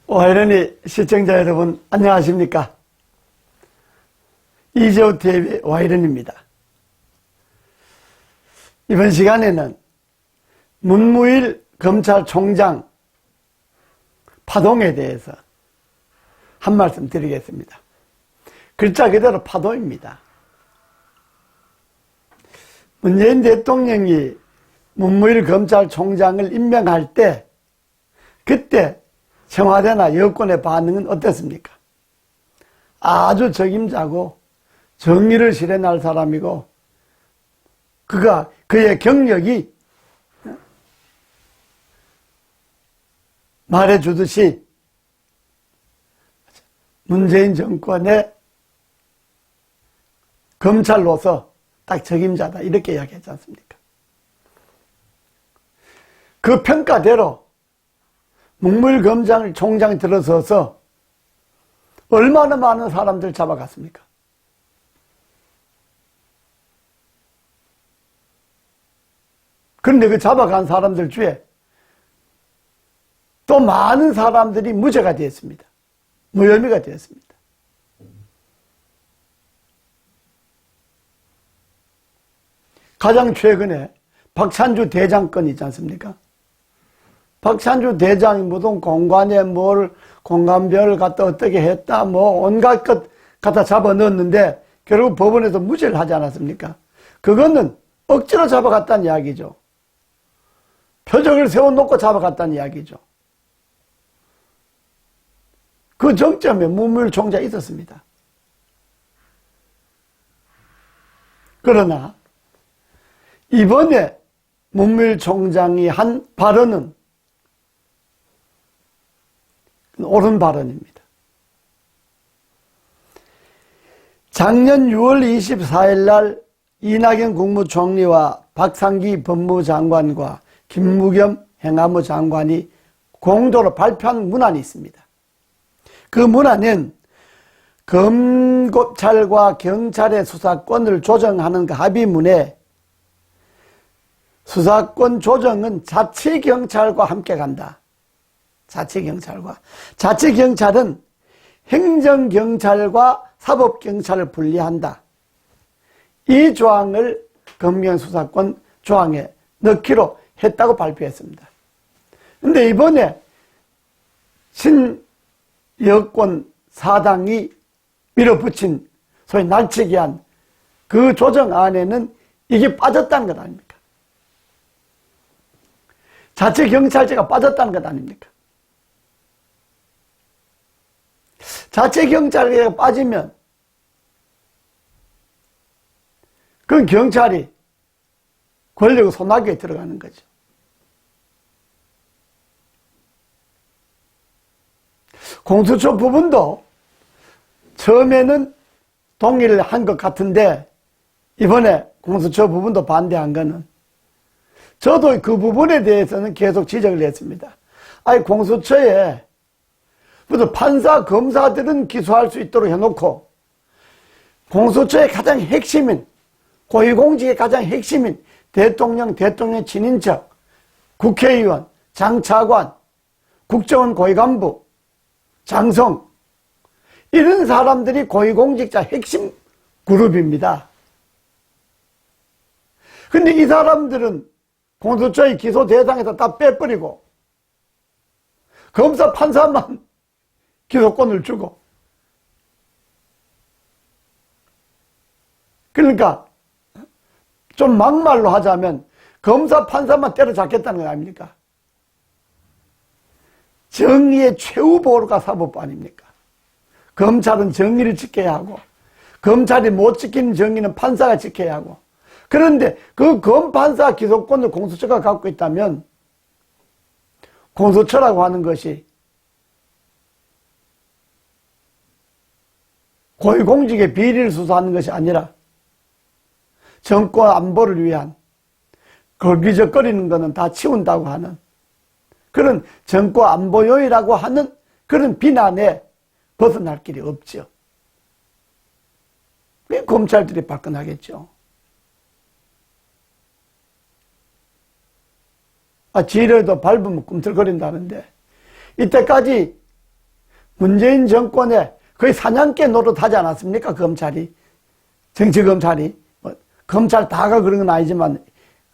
와이런이 시청자 여러분 안녕하십니까? 이재호TV 와이런입니다. 이번 시간에는 문무일 검찰총장 파동에 대해서 한 말씀 드리겠습니다. 글자 그대로 파도입니다. 문재인 대통령이 문무일 검찰총장을 임명할 때 그때 청와대나 여권의 반응은 어땠습니까? 아주 적임자고 정의를 실현할 사람이고 그의 경력이 말해주듯이 문재인 정권의 검찰로서 딱 적임자다 이렇게 이야기하지 않습니까? 그 평가대로 문무일 검찰총장이 들어서서 얼마나 많은 사람들 잡아갔습니까? 그런데 그 잡아간 사람들 중에 또 많은 사람들이 무죄가 되었습니다. 무혐의가 되었습니다. 가장 최근에 박찬주 대장 건이 있지 않습니까? 박찬주 대장이 무슨 공관에 공관별을 갖다 어떻게 했다, 온갖 것 갖다 잡아 넣었는데 결국 법원에서 무죄를 하지 않았습니까? 그거는 억지로 잡아갔다는 이야기죠. 표적을 세워놓고 잡아갔다는 이야기죠. 그 정점에 문무일 총장이 있었습니다. 그러나 이번에 문무일 총장이 한 발언은 옳은 발언입니다. 작년 6월 24일 날 이낙연 국무총리와 박상기 법무장관과 김무겸 행안부 장관이 공동으로 발표한 문안이 있습니다. 그 문안은 검찰과 경찰의 수사권을 조정하는 그 합의문에 수사권 조정은 자치경찰과 함께 간다. 자치경찰은 행정경찰과 사법경찰을 분리한다. 이 조항을 검경수사권 조항에 넣기로 했다고 발표했습니다. 그런데 이번에 신여권 사당이 밀어붙인 소위 날치기 한 그 조정안에는 이게 빠졌다는 것 아닙니까? 자치경찰제가 빠졌다는 것 아닙니까? 자치경찰제가 빠지면 그건 경찰이 권력의 소나기에 들어가는 거죠. 공수처 부분도 처음에는 동의를 한 것 같은데 이번에 공수처 부분도 반대한 거는 저도 그 부분에 대해서는 계속 지적을 했습니다. 아니 공수처에 무슨 판사, 검사들은 기소할 수 있도록 해놓고 공수처의 가장 핵심인 고위공직의 가장 핵심인 대통령 친인척, 국회의원, 장차관, 국정원 고위간부, 장성 이런 사람들이 고위공직자 핵심 그룹입니다. 근데 이 사람들은 공수처의 기소 대상에서 다 빼버리고 검사, 판사만 기소권을 주고 그러니까 좀 막말로 하자면 검사, 판사만 때려잡겠다는 거 아닙니까? 정의의 최후 보루가 사법부 아닙니까? 검찰은 정의를 지켜야 하고 검찰이 못 지키는 정의는 판사가 지켜야 하고 그런데 그 검판사 기소권을 공수처가 갖고 있다면 공수처라고 하는 것이 고위공직의 비리를 수사하는 것이 아니라 정권 안보를 위한 걸기적거리는 것은 다 치운다고 하는 그런 정권 안보요이라고 하는 그런 비난에 벗어날 길이 없죠. 검찰들이 발끈하겠죠. 지뢰도 밟으면 꿈틀거린다는데, 이때까지 문재인 정권에 거의 사냥개 노릇하지 않았습니까? 검찰이. 정치검찰이. 검찰 다가 그런 건 아니지만,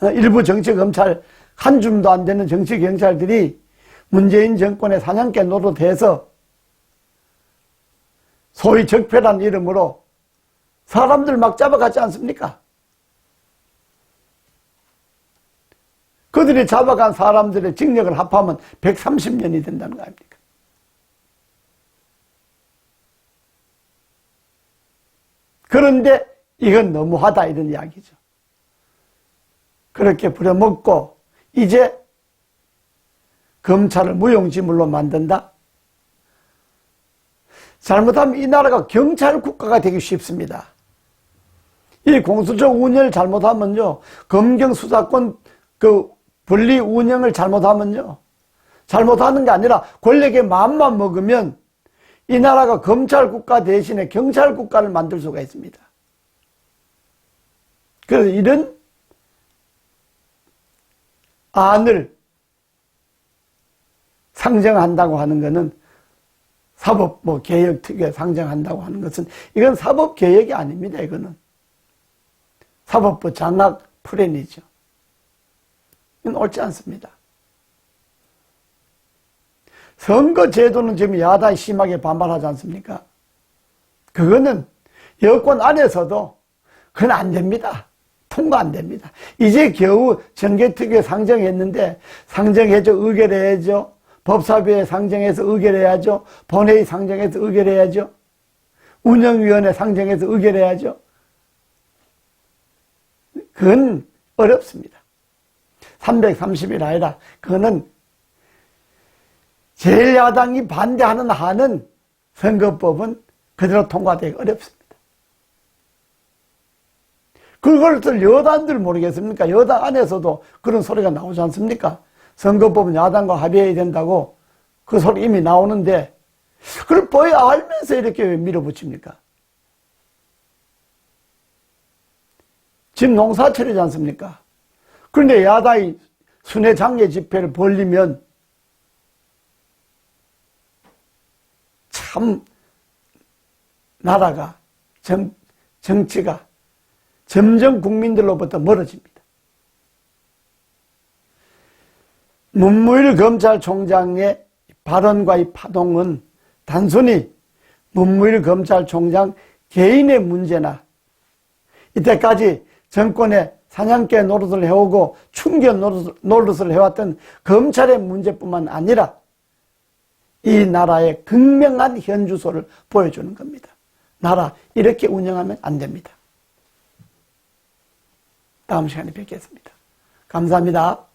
일부 정치검찰, 한 줌도 안 되는 정치경찰들이 문재인 정권의 사냥개 노릇해서 소위 적폐란 이름으로 사람들 막 잡아갔지 않습니까? 그들이 잡아간 사람들의 징역을 합하면 130년이 된다는 거 아닙니까? 그런데 이건 너무하다 이런 이야기죠. 그렇게 부려먹고 이제 검찰을 무용지물로 만든다? 잘못하면 이 나라가 경찰 국가가 되기 쉽습니다. 이 공수처 운영을 잘못하면요, 검경 수사권 분리 운영을 잘못하면요, 잘못하는 게 아니라 권력의 마음만 먹으면 이 나라가 검찰 국가 대신에 경찰 국가를 만들 수가 있습니다. 그래서 이런 안을 상정한다고 하는 것은 사법 개혁 특위에 상정한다고 하는 것은 이건 사법 개혁이 아닙니다. 이거는 사법부 장악 풀앤이죠. 이건 옳지 않습니다. 선거제도는 지금 야당이 심하게 반발하지 않습니까? 그거는 여권 안에서도 그건 안 됩니다. 통과 안 됩니다. 이제 겨우 정개특위에 상정했는데 상정해줘 의결해야죠. 법사위에 상정해서 의결해야죠. 본회의 상정해서 의결해야죠. 운영위원회 상정해서 의결해야죠. 그건 어렵습니다. 330일 아니라 그거는 제1야당이 반대하는 한은 선거법은 그대로 통과되기 어렵습니다. 그것을 여당들 모르겠습니까? 여당 안에서도 그런 소리가 나오지 않습니까? 선거법은 야당과 합의해야 된다고 그 소리 이미 나오는데 그걸 뻔히 알면서 이렇게 왜 밀어붙입니까? 지금 농사철이지 않습니까? 그런데 야당이 순회장례 집회를 벌리면 참 나라가 정치가 점점 국민들로부터 멀어집니다. 문무일 검찰총장의 발언과 이 파동은 단순히 문무일 검찰총장 개인의 문제나 이때까지 정권의 사냥개 노릇을 해오고 충견 노릇을 해왔던 검찰의 문제뿐만 아니라 이 나라의 극명한 현주소를 보여주는 겁니다. 나라 이렇게 운영하면 안 됩니다. 다음 시간에 뵙겠습니다. 감사합니다.